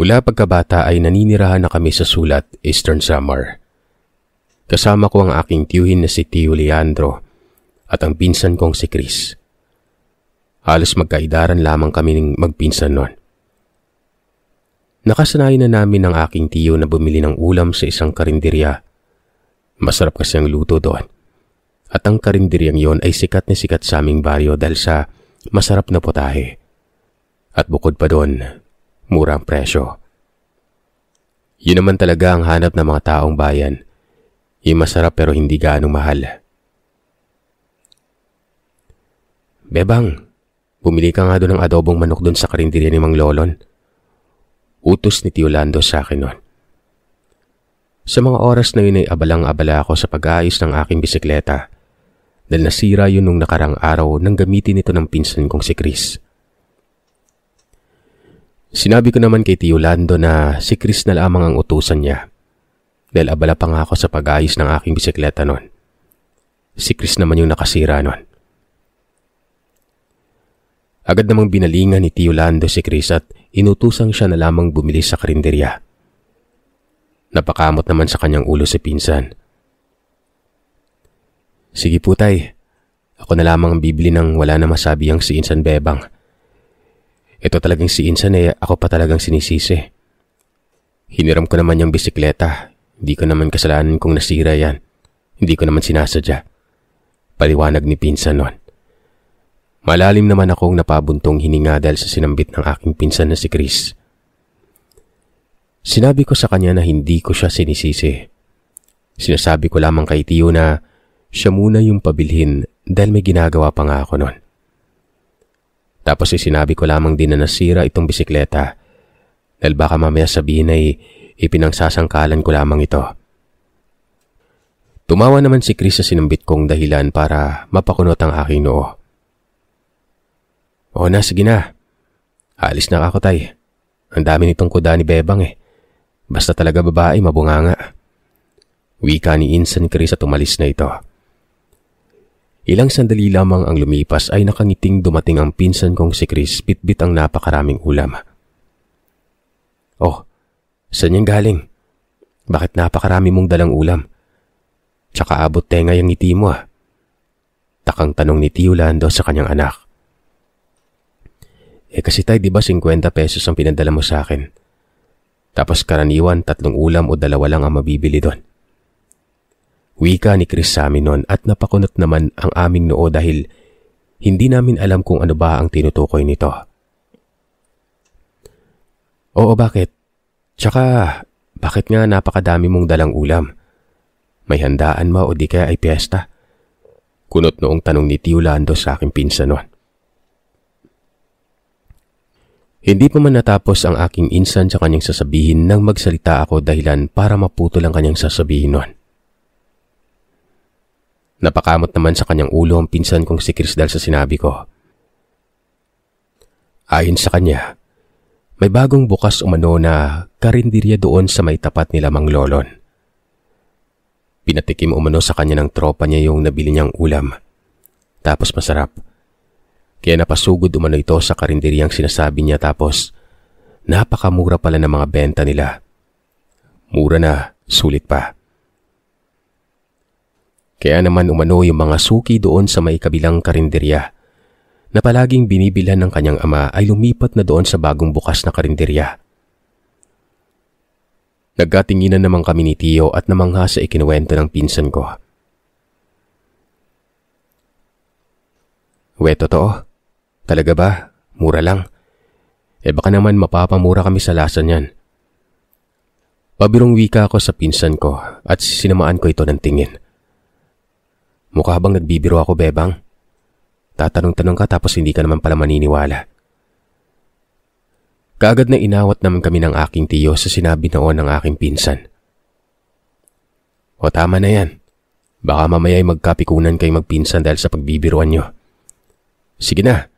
Mula pagkabata ay naninirahan na kami sa sulat Eastern Samar. Kasama ko ang aking tiyuhin na si Tio Leandro at ang pinsan kong si Chris. Halos magkaidaran lamang kami ng magpinsan noon. Nakasanayan na namin ng aking tiyo na bumili ng ulam sa isang karinderya. Masarap kasi ang luto doon. At ang karinderyang yon ay sikat na sikat sa aming baryo dahil sa masarap na putahe. At bukod pa doon, murang presyo. Yun naman talaga ang hanap ng mga taong bayan. Yung masarap pero hindi gaanong mahal. Bebang, bumili ka nga doon ng adobong manok doon sa karinderya ni Mang Lolon. Utos ni Tio Lando sa akin noon. Sa mga oras na yun ay abalang-abala ako sa pag-aayos ng aking bisikleta dahil nasira yun nung nakarang araw nang gamitin ito ng pinsan kong si Chris. Sinabi ko naman kay Tio Lando na si Chris na lamang ang utusan niya dahil abala pa nga ako sa pag-aayos ng aking bisikleta noon. Si Chris naman yung nakasira noon. Agad namang binalingan ni Tio Lando si Chris at inutusang siya na lamang bumili sa karinderya. Napakamot naman sa kanyang ulo si pinsan. Sige po tay, ako na lamang ang bibili ng wala na masabi ang si Insan Bebang. Ito talagang si Insan ako pa talagang sinisisi. Hiniram ko naman yung bisikleta, hindi ko naman kasalanan kung nasira yan. Hindi ko naman sinasadya. Paliwanag ni pinsan noon. Malalim naman akong napabuntong hininga dahil sa sinambit ng aking pinsan na si Chris. Sinabi ko sa kanya na hindi ko siya sinisisi. Sinasabi ko lamang kay Tio na siya muna yung pabilhin dahil may ginagawa pa nga ako noon. Tapos sinabi ko lamang din na nasira itong bisikleta dahil baka mamaya sabihin ay ipinangsasangkalan ko lamang ito. Tumawa naman si Chris sa sinambit kong dahilan para mapakunot ang aking noo. O na, sige na. Alis na ako tay. Ang dami nitong kuda ni Bebang Basta talaga babae, mabunganga. Wika ni Insan Chris at umalis na ito. Ilang sandali lamang ang lumipas ay nakangiting dumating ang pinsan kong si Chris bitbit ang napakaraming ulam. Oh, saan yan galing? Bakit napakarami mong dalang ulam? Tsaka abot tenga yung ngiti mo Takang tanong ni Tio Lando sa kanyang anak. Kasi tay, di ba 50 pesos ang pinadala mo sa akin? Tapos karaniwan 3 ulam o 2 lang ang mabibili doon. Wika ni Chris sa amin noon at napakunot naman ang aming noo dahil hindi namin alam kung ano ba ang tinutukoy nito. Oo, bakit? Tsaka, bakit nga napakadami mong dalang ulam? May handaan mo o di kaya ay piyesta? Kunot noong tanong ni Tio Lando sa aking pinsan noon. Hindi pa man natapos ang aking insan sa kanyang sasabihin nang magsalita ako dahilan para maputol ang kanyang sasabihin noon. Napakamot naman sa kanyang ulo ang pinsan kong si Chris dahil sa sinabi ko. Ayon sa kanya, may bagong bukas umano na karinderya doon sa may tapat nila Mang Lolon. Pinatikim umano sa kanya ng tropa niya yung nabili niyang ulam. Tapos masarap. Kaya napasugod umano ito sa karinderyang sinasabi niya tapos napakamura pala ng mga benta nila. Mura na, sulit pa. Kaya naman umano yung mga suki doon sa may kabilang karinderya na palaging binibilhan ng kanyang ama ay lumipat na doon sa bagong bukas na karinderya. Nagkatinginan naman kami ni Tio at namangha sa ikinuwento ng pinsan ko. Totoo? Talaga ba? Mura lang? Baka naman mapapamura kami sa lasa niyan. Pabirong wika ako sa pinsan ko at sinamaan ko ito ng tingin. Mukha bang nagbibiro ako, Bebang? Tatanong-tanong ka tapos hindi ka naman pala maniniwala. Kaagad na inawat naman kami ng aking tiyo sa sinabi noon ng aking pinsan. O tama na yan. Baka mamaya ay magkapikunan kayo magpinsan dahil sa pagbibiruan nyo. Sige na.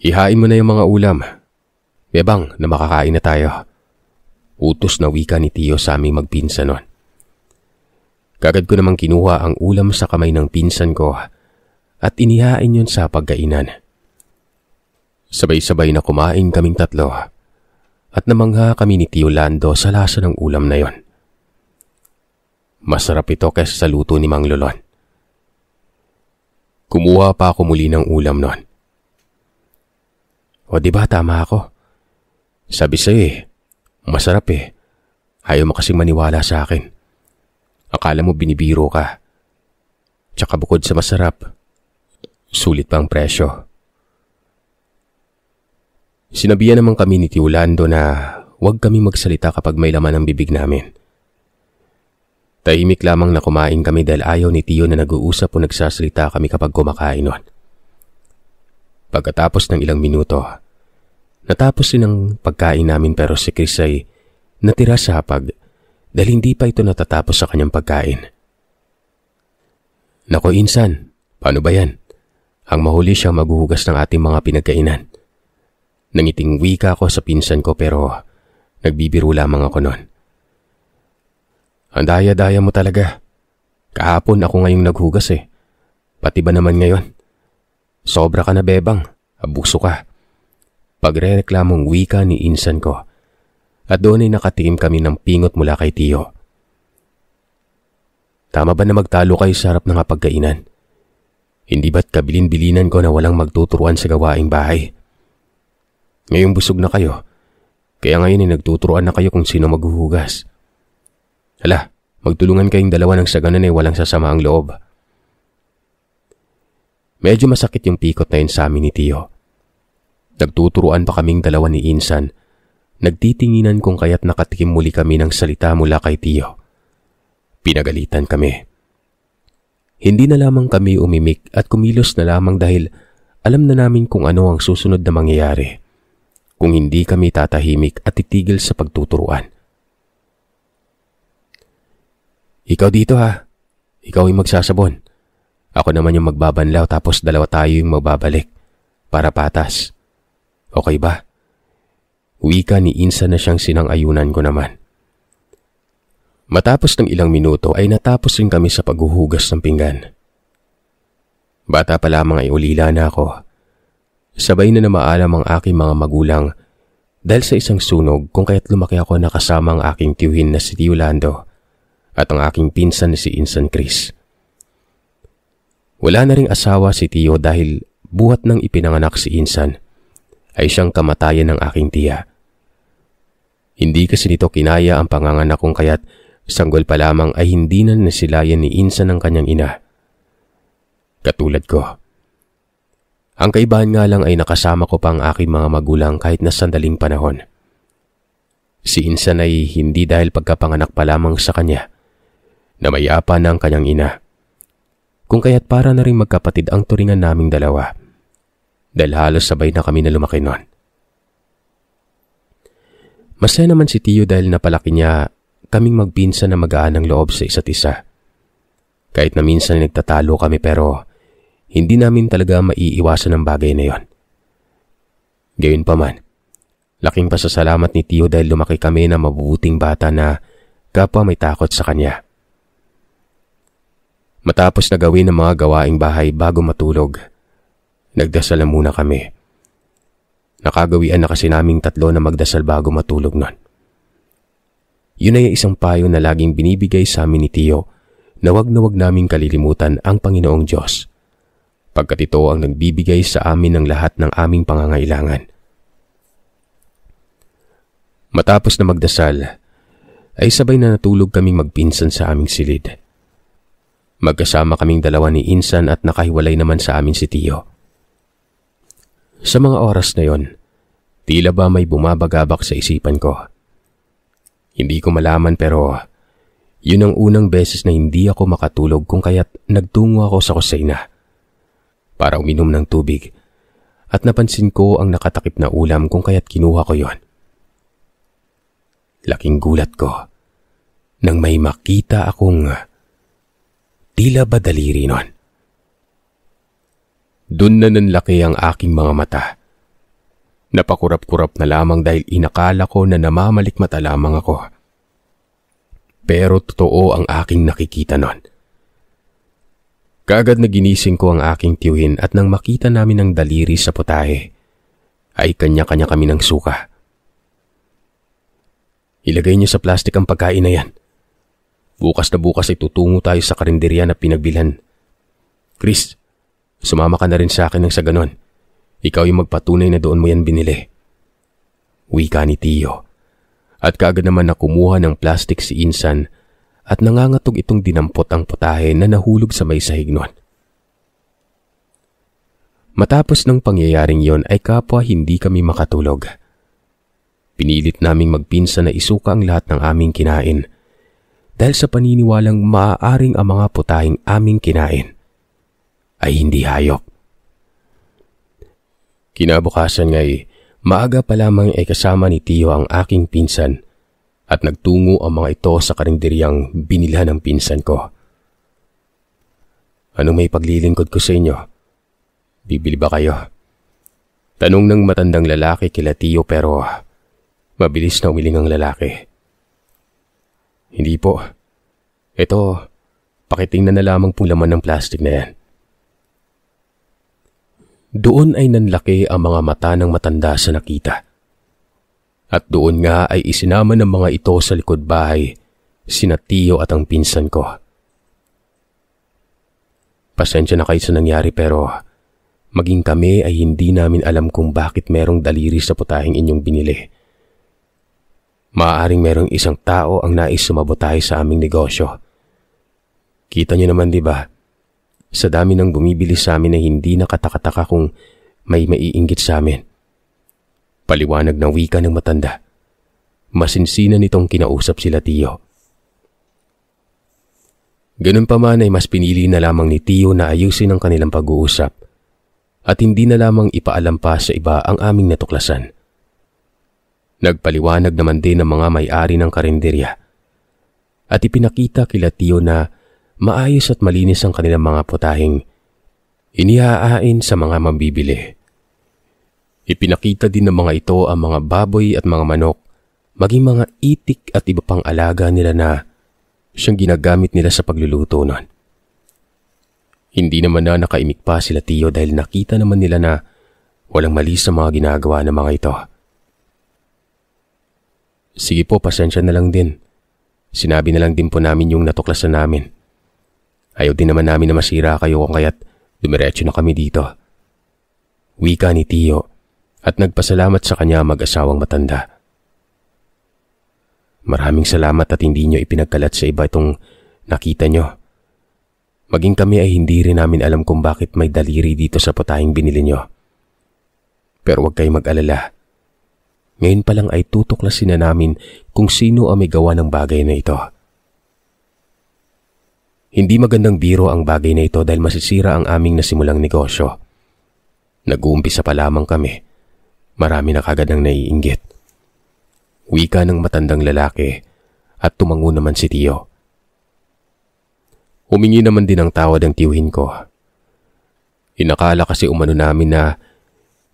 Ihain mo na yung mga ulam. Bebang, na makakain na tayo. Utos na wika ni Tio sa aming magpinsan noon. Kagad ko namang kinuha ang ulam sa kamay ng pinsan ko at inihain yun sa pagkainan. Sabay-sabay na kumain kaming tatlo. at namangha kami ni Tio Lando sa lasa ng ulam na yon. Masarap ito kaysa sa luto ni Mang Lolon. Kumuha pa ako muli ng ulam nun. O diba tama ako? Sabi sa'yo masarap Ayaw mo kasing maniwala sa akin. Akala mo binibiro ka. Tsaka bukod sa masarap, sulit pa ang presyo. Sinabihan naman kami ni Tio Lando na huwag kami magsalita kapag may laman ang bibig namin. Tahimik lamang na kumain kami dahil ayaw ni Tio na nag-uusap o nagsasalita kami kapag kumakain nun. Pagkatapos ng ilang minuto, natapos din ang pagkain namin pero si Chris ay natira sa hapag dahil hindi pa ito natatapos sa kanyang pagkain. Nako insan, paano ba yan? Ang mahuli siyang maghuhugas ng ating mga pinagkainan. Nangiting wika ako sa pinsan ko pero nagbibiro lamang ako nun. Ang daya-daya mo talaga. Kahapon ako ngayong naghugas Pati ba naman ngayon? Sobra ka na bebang, abuso ka. Pagre-reklamong wika ni insan ko. At doon ay nakatikim kami ng pingot mula kay Tio. Tama ba na magtalo kayo sa harap ng hapagkainan? Hindi ba't kabilin-bilinan ko na walang magtuturuan sa gawaing bahay? Ngayong busog na kayo, kaya ngayon ay nagtuturuan na kayo kung sino maghuhugas. Hala, magtulungan kayong dalawa ng sa ganun ay walang sasama ang loob. Medyo masakit yung pikot na yun sa amin ni Tio. Nagtuturuan pa kaming dalawa ni Insan. Nagtitinginan kung kaya't nakatikim muli kami ng salita mula kay Tio. Pinagalitan kami. Hindi na lamang kami umimik at kumilos na lamang dahil alam na namin kung ano ang susunod na mangyayari kung hindi kami tatahimik at titigil sa pagtuturuan. Ikaw dito ha. Ikaw yung magsasabon. Ako naman yung magbabanlaw tapos dalawa tayo yung magbabalik para patas. Okay ba? Wika ni Insan na siyang sinang-ayunan ko naman. Matapos ng ilang minuto ay natapos rin kami sa paghuhugas ng pinggan. Bata pa lamang ay ulila na ako. Sabay na namaalam ang aking mga magulang dahil sa isang sunog kung kaya't lumaki ako na kasama ang aking tiyuhin na si Tio Lando at ang aking pinsan na si Insan Chris. Wala na ring asawa si Tio dahil buhat nang ipinanganak si Insan ay siyang kamatayan ng aking tiya. Hindi kasi nito kinaya ang panganganak kung kaya't sanggol pa lamang ay hindi na nasilayan ni Insan ang kanyang ina. Katulad ko. Ang kaibahan nga lang ay nakasama ko pa ang aking mga magulang kahit na sandaling panahon. Si Insan ay hindi dahil pagkapanganak pa lamang sa kanya na mayapa na ang kanyang ina. Kung kaya't para na rin magkapatid ang turingan naming dalawa dahil halos sabay na kami na lumaki noon. Masaya naman si Tio dahil napalaki niya kaming magpinsan na magaan ng loob sa isa't isa. Kahit na minsan nagtatalo kami pero hindi namin talaga maiiwasan ang bagay na yon. Gayunpaman, laking pasasalamat ni Tio dahil lumaki kami na mabubuting bata na kapwa may takot sa kanya. Matapos na gawin ang mga gawaing bahay bago matulog, nagdasal na muna kami. Nakagawian na kasi naming tatlo na magdasal bago matulog nun. Yun ay isang payo na laging binibigay sa amin ni Tio na wag naming kalilimutan ang Panginoong Diyos, pagkat ito ang nagbibigay sa amin ng lahat ng aming pangangailangan. Matapos na magdasal, ay sabay na natulog kaming magpinsan sa aming silid. Magkasama kaming dalawa ni Insan at nakahiwalay naman sa amin si Tio. Sa mga oras na yon, tila ba may bumabagabak sa isipan ko. Hindi ko malaman pero yun ang unang beses na hindi ako makatulog kung kaya't nagtungo ako sa kusina para uminom ng tubig at napansin ko ang nakatakip na ulam kung kaya't kinuha ko yon. Laking gulat ko nang may makita akong tila ba daliri nun. Doon na nanlaki ang aking mga mata. Napakurap-kurap na lamang dahil inakala ko na namamalikmata lamang ako. Pero totoo ang aking nakikita nun. Kaagad na ginising ko ang aking tiyuhin at nang makita namin ang daliri sa putahe, ay kanya-kanya kami ng suka. Ilagay niyo sa plastic ang pagkain na yan. Bukas na bukas ay tutungo tayo sa karinderya na pinagbilhan. Chris, sumama ka na rin sa akin nang sa ganon. Ikaw yung magpatunay na doon mo yan binili. Wika ni Tio. At kaagad naman na kumuha ng plastic si Insan at nangangatog itong dinampot ang putahe na nahulog sa may sahig nun. Matapos ng pangyayaring yon ay kapwa hindi kami makatulog. Pinilit naming magpinsan na isuka ang lahat ng aming kinain dahil sa paniniwalang maaaring ang mga putaheng aming kinain ay hindi hayop. Kinabukasan nga'y maaga pa lamang ay kasama ni Tio ang aking pinsan at nagtungo ang mga ito sa karinderyang binilhan ng pinsan ko. Anong may paglilingkod ko sa inyo? Bibili ba kayo? Tanong ng matandang lalaki kila Tio pero mabilis na umiling ang lalaki. Hindi po. Ito, pakitingnan na lamang pong laman ng plastic na yan. Doon ay nanlaki ang mga mata ng matanda sa nakita. At doon nga ay isinama ng mga ito sa likod bahay, sina Tio at ang pinsan ko. Pasensya na kayo sa nangyari pero maging kami ay hindi namin alam kung bakit merong daliri sa putaheng inyong binili. Maaaring merong isang tao ang nais sumabotahe sa aming negosyo. Kita niyo naman di ba? Sa dami ng bumibili sa amin ay hindi nakatakataka kung may maiinggit sa amin. Paliwanag ng wika ng matanda. Masinsinan nitong kinausap sila Tio. Ganun pa man ay mas pinili na lamang ni Tio na ayusin ang kanilang pag-uusap at hindi na lamang ipaalam pa sa iba ang aming natuklasan. Nagpaliwanag naman din ng mga may-ari ng karinderya at ipinakita kila Tio na maayos at malinis ang kanilang mga putaheng inihahain sa mga mambibili. Ipinakita din ng mga ito ang mga baboy at mga manok, maging mga itik at iba pang alaga nila na siyang ginagamit nila sa pagluluto nun. Hindi naman na nakaimik pa sila Tio dahil nakita naman nila na walang mali sa mga ginagawa ng mga ito. Sige po, pasensya na lang din. Sinabi na lang din po namin yung natuklasan namin. Ayaw din naman namin na masira kayo kung kaya't dumiretso na kami dito. Wika ni Tio at nagpasalamat sa kanya mag-asawang matanda. Maraming salamat at hindi nyo ipinagkalat sa iba itong nakita nyo. Maging kami ay hindi rin namin alam kung bakit may daliri dito sa putaheng binili nyo. Pero huwag kayong mag-alala. Ngayon pa lang ay tutuklasin na namin kung sino ang may gawa ng bagay na ito. Hindi magandang biro ang bagay na ito dahil masisira ang aming nasimulang negosyo. Nag-uumpisa pa lamang kami. Marami na kagad ang naiinggit. Wika ng matandang lalaki at tumango naman si Tio. Humingi naman din ang tawad ang tiyuhin ko. Inakala kasi umano namin na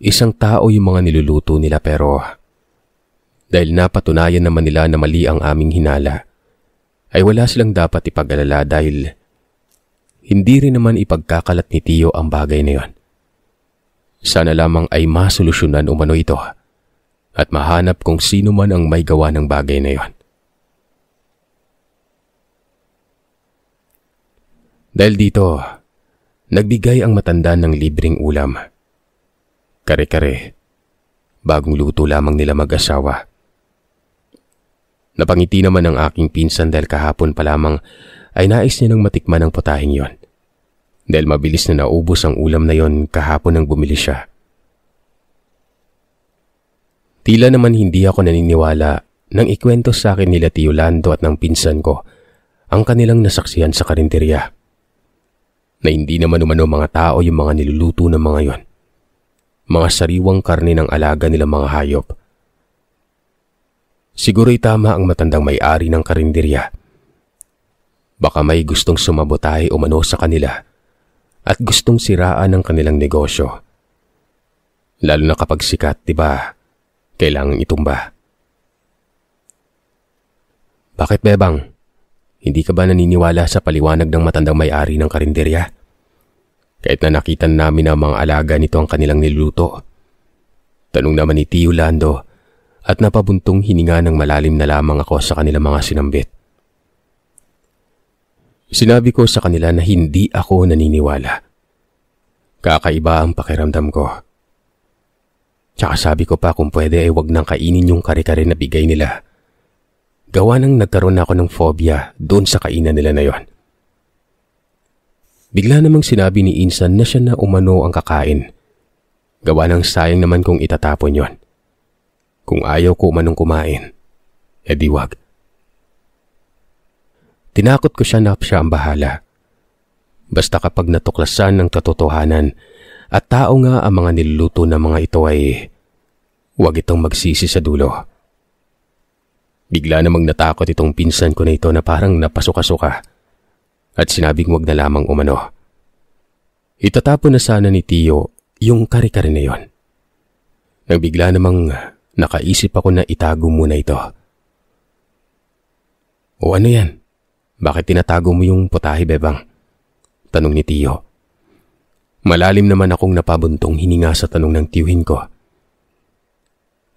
isang tao yung mga niluluto nila pero dahil napatunayan naman nila na mali ang aming hinala, ay wala silang dapat ipag-alala dahil hindi rin naman ipagkakalat ni Tio ang bagay na yon. Sana lamang ay masolusyonan umano ito at mahanap kung sino man ang may gawa ng bagay na yon. Dahil dito, nagbigay ang matanda ng libreng ulam. Kare-kare, bagong luto lamang nila mag-asawa. Napangiti naman ang aking pinsan dahil kahapon pa lamang ay nais niya nang matikman ang putaheng yon. Dahil mabilis na naubos ang ulam na yon kahapon nang bumili siya. Tila naman hindi ako naniniwala nang ikwento sa akin nila Tio Lando at ng pinsan ko ang kanilang nasaksihan sa karinderya. Na hindi naman umano mga tao yung mga niluluto ng mga yon. Mga sariwang karne ng alaga nilang mga hayop. Siguro'y tama ang matandang may-ari ng karinderya. Baka may gustong sumabotahe umano sa kanila at gustong siraan ang kanilang negosyo. Lalo na kapag sikat, diba? Kailangang itumba. Bakit, Bebang? Hindi ka ba naniniwala sa paliwanag ng matandang may-ari ng karinderya? Kahit na nakita namin ang mga alaga nito ang kanilang niluluto. Tanong naman ni Tio Lando at napabuntong hininga ng malalim na lamang ako sa kanilang mga sinambit. Sinabi ko sa kanila na hindi ako naniniwala. Kakaiba ang pakiramdam ko. Tsaka sabi ko pa kung pwede ay wag nang kainin yung kare-kare na bigay nila. Gawa nang nagkaroon ako ng phobia doon sa kainan nila na yon. Bigla namang sinabi ni Insan na siya na umano ang kakain. Gawa nang sayang naman kung itatapon yon. Kung ayaw ko umanong kumain, edi wag. Tinakot ko siya na siya ang bahala. Basta kapag natuklasan ng katotohanan at tao nga ang mga niluluto ng mga ito ay wag itong magsisi sa dulo. Bigla namang natakot itong pinsan ko na ito na parang napasuka-suka at sinabing wag na lamang umano. Itatapon na sana ni Tio yung kare-kare na yon. Nang bigla namang nakaisip ako na itago muna ito. O ano yan? Bakit tinatago mo yung putahe, Bebang? Tanong ni Tio. Malalim naman akong napabuntong hininga sa tanong ng tiyuhin ko.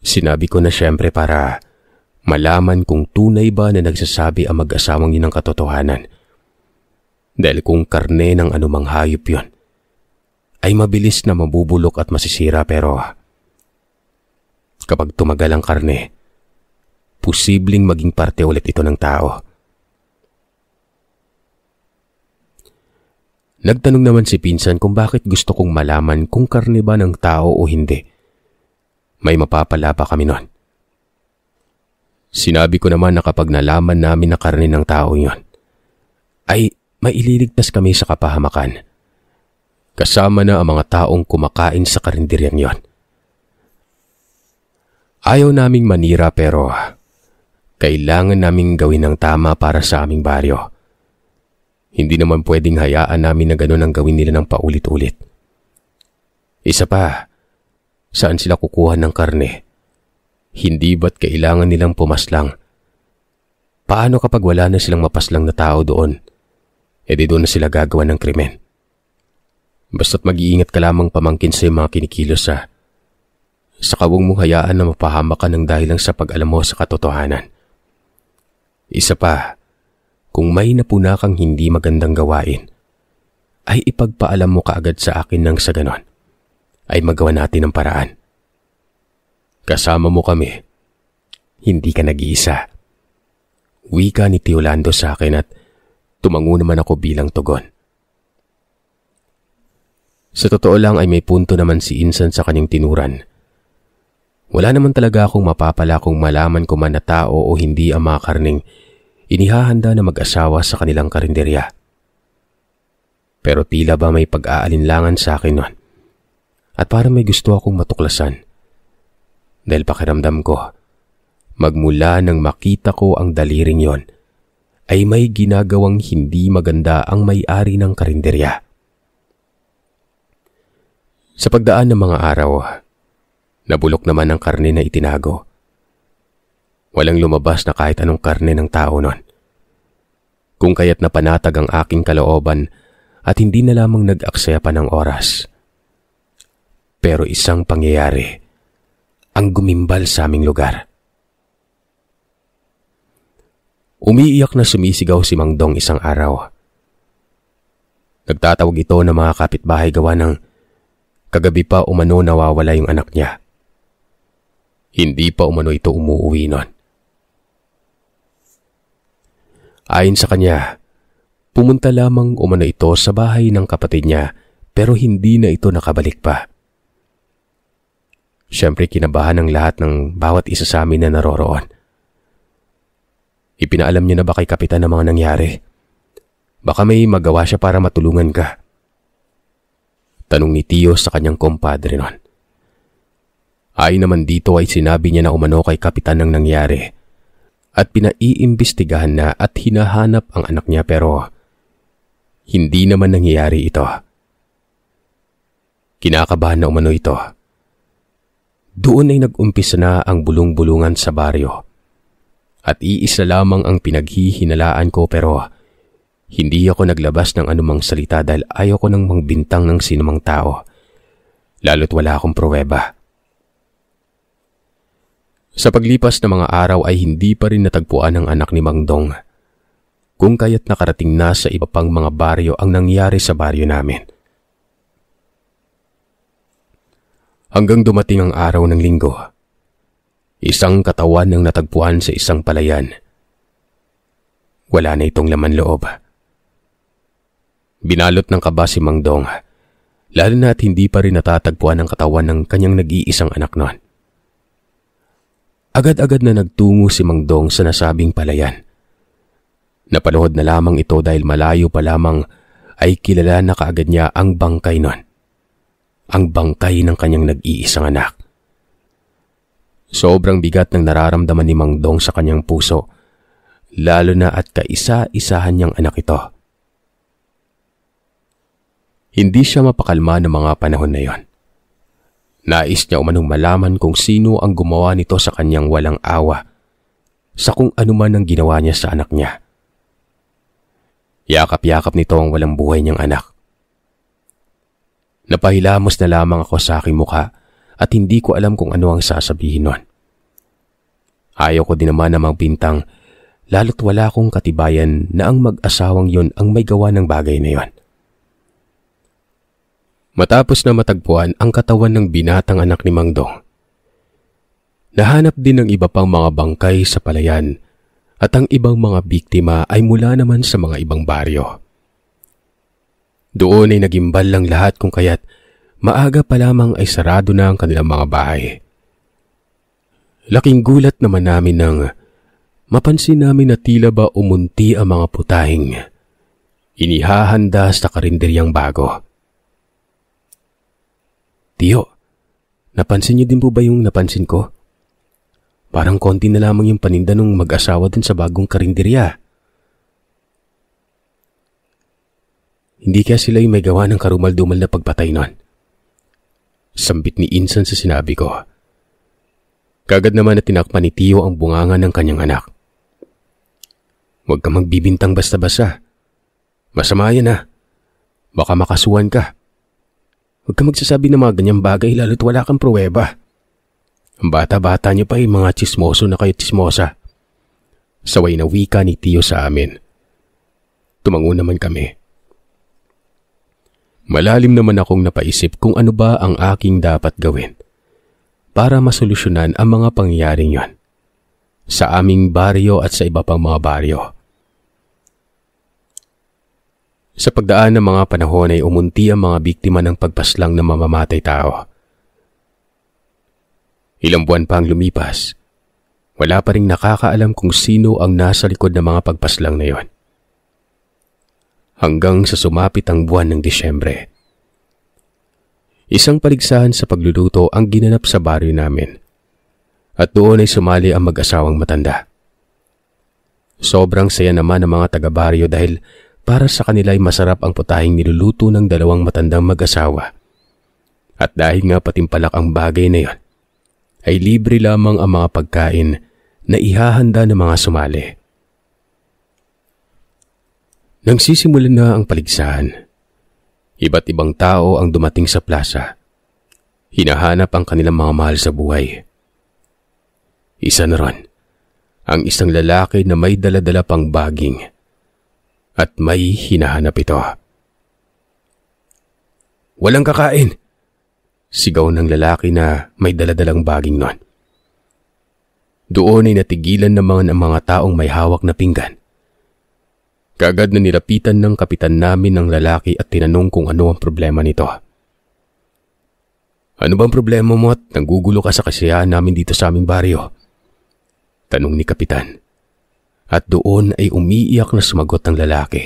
Sinabi ko na syempre para malaman kung tunay ba na nagsasabi ang mag-asawang yun ng katotohanan. Dahil kung karne ng anumang hayop yun, ay mabilis na mabubulok at masisira pero kapag tumagal ang karne, posibleng maging parte ulit ito ng tao. Nagtanong naman si Pinsan kung bakit gusto kong malaman kung karne ba ng tao o hindi. May mapapala pa kami nun. Sinabi ko naman na kapag nalaman namin na karne ng tao yon, ay maililigtas kami sa kapahamakan. Kasama na ang mga taong kumakain sa karinderyang yon. Ayaw naming manira pero kailangan naming gawin ng tama para sa aming baryo. Hindi naman pwedeng hayaan namin na gano'n ang gawin nila ng paulit-ulit. Isa pa, saan sila kukuha ng karne? Hindi ba't kailangan nilang pumaslang? Paano kapag wala na silang mapaslang na tao doon? E di doon na sila gagawa ng krimen. Basta't mag-iingat ka lamang pamangkin sa mga kinikilos sa huwag mong hayaan na mapahamak ka ng dahil lang sa pag-alam mo sa katotohanan. Isa pa, kung may napuna kang hindi magandang gawain, ay ipagpaalam mo kaagad sa akin nang sa ganon, ay magawa natin ang paraan. Kasama mo kami, hindi ka nag-iisa. Wika ni Tio Lando sa akin at tumango naman ako bilang tugon. Sa totoo lang ay may punto naman si Insan sa kanyang tinuran. Wala naman talaga akong mapapala kung malaman ko man na tao o hindi ang mga karning inihahanda na mag-asawa sa kanilang karinderya. Pero tila ba may pag-aalinlangan sa akin nun. At parang may gusto akong matuklasan. Dahil pakiramdam ko, magmula nang makita ko ang daliring yon, ay may ginagawang hindi maganda ang may-ari ng karinderya. Sa pagdaan ng mga araw, nabulok naman ang karne na itinago. Walang lumabas na kahit anong karne ng tao nun. Kung kaya't napanatag ang aking kalooban at hindi na lamang nag-aksaya pa ng oras. Pero isang pangyayari ang gumimbal sa aming lugar. Umiiyak na sumisigaw si Mang Dong isang araw. Nagtatawag ito ng mga kapitbahay gawa ng kagabi pa umano nawawala yung anak niya. Hindi pa umano ito umuwi nun. Ayon sa kanya, pumunta lamang umano ito sa bahay ng kapatid niya pero hindi na ito nakabalik pa. Siyempre kinabahan ng lahat ng bawat isa sa amin na naroroon. Ipinaalam niyo na ba kay Kapitan ang mga nangyari? Baka may magawa siya para matulungan ka. Tanong ni Tio sa kanyang kompadre nun. Ayon naman dito ay sinabi niya na umano kay Kapitan ang nangyari at pinaiimbestigahan na at hinahanap ang anak niya pero hindi naman nangyayari ito. Kinakabahan na umano ito. Doon ay nag-umpisa na ang bulong-bulungan sa baryo at iisa lamang ang pinaghihinalaan ko pero hindi ako naglabas ng anumang salita dahil ayaw ko nang mangbintang ng sinumang tao lalo't wala akong pruweba. Sa paglipas ng mga araw ay hindi pa rin natagpuan ang anak ni Mang Dong, kung kaya't nakarating na sa iba pang mga baryo ang nangyari sa baryo namin. Hanggang dumating ang araw ng linggo, isang katawan ang natagpuan sa isang palayan. Wala na itong laman loob. Binalot ng kaba si Mang Dong, lalo na at hindi pa rin natatagpuan ang katawan ng kanyang nag-iisang anak noon. Agad-agad na nagtungo si Mang Dong sa nasabing palayan. Napaluhod na lamang ito dahil malayo pa lamang ay kilala na kaagad niya ang bangkay noon. Ang bangkay ng kanyang nag-iisang anak. Sobrang bigat ng nararamdaman ni Mang Dong sa kanyang puso, lalo na at kaisa-isahan niyang anak ito. Hindi siya mapakalma ng mga panahon na yon. Nais niya umanong malaman kung sino ang gumawa nito sa kanyang walang awa, sa kung ano man ang ginawa niya sa anak niya. Yakap-yakap nito ang walang buhay niyang anak. Napahilamos na lamang ako sa aking mukha at hindi ko alam kung ano ang sasabihin nun. Ayaw ko din naman na magbintang, lalo't wala akong katibayan na ang mag-asawang yon ang may gawa ng bagay na yon. Matapos na matagpuan ang katawan ng binatang anak ni Mang Dong, nahanap din ng iba pang mga bangkay sa palayan at ang ibang mga biktima ay mula naman sa mga ibang baryo. Doon ay nagimbal lang lahat kung kaya't maaga pa lamang ay sarado na ang kanilang mga bahay. Laking gulat naman namin nang mapansin namin na tila ba umunti ang mga putahing inihahanda sa karinderyang bago. Tiyo, napansin niyo din po ba yung napansin ko? Parang konti na lamang yung paninda ng mag-asawa dun sa bagong karinderya. Hindi kaya sila yung may gawa ng karumal-dumal na pagpatay nun? Sambit ni Insan sa sinabi ko. Kagad naman na tinakpan ni Tiyo ang bunganga ng kanyang anak. Huwag ka magbibintang basta-basta. Masama yan ha. Baka makasuhan ka. Huwag ka magsasabi ng mga ganyang bagay lalo't wala kang pruweba. Ang bata-bata niyo pa ay mga tsismoso na kayo tsismosa. Saway na wika ni Tiyo sa amin. Tumango naman kami. Malalim naman akong napaisip kung ano ba ang aking dapat gawin para masolusyonan ang mga pangyayaring yon sa aming baryo at sa iba pang mga baryo. Sa pagdaan ng mga panahon ay umunti ang mga biktima ng pagpaslang na mamamatay tao. Ilang buwan pa ang lumipas, wala pa ring nakakaalam kung sino ang nasa likod ng mga pagpaslang na yon. Hanggang sa sumapit ang buwan ng Disyembre. Isang paligsahan sa pagluluto ang ginanap sa baryo namin at doon ay sumali ang mag-asawang matanda. Sobrang saya naman ng mga taga-baryo dahil para sa kanila ay masarap ang putahing niluluto ng dalawang matandang mag-asawa. At dahil nga patimpalak ang bagay na yon, ay libre lamang ang mga pagkain na ihahanda ng mga sumali. Nang sisimulan na ang paligsahan, iba't ibang tao ang dumating sa plaza. Hinahanap ang kanilang mga mahal sa buhay. Isa na ron, ang isang lalaki na may dala-dala pang baging at may hinahanap ito. Walang kakain! Sigaw ng lalaki na may daladalang baging nun. Doon ay natigilan naman ang mga taong may hawak na pinggan. Kaagad na nilapitan ng kapitan namin ng lalaki at tinanong kung ano ang problema nito. Ano bang problema mo at nanggugulo ka sa kasiyahan namin dito sa aming baryo? Tanong ni kapitan. At doon ay umiiyak na sumagot ng lalaki.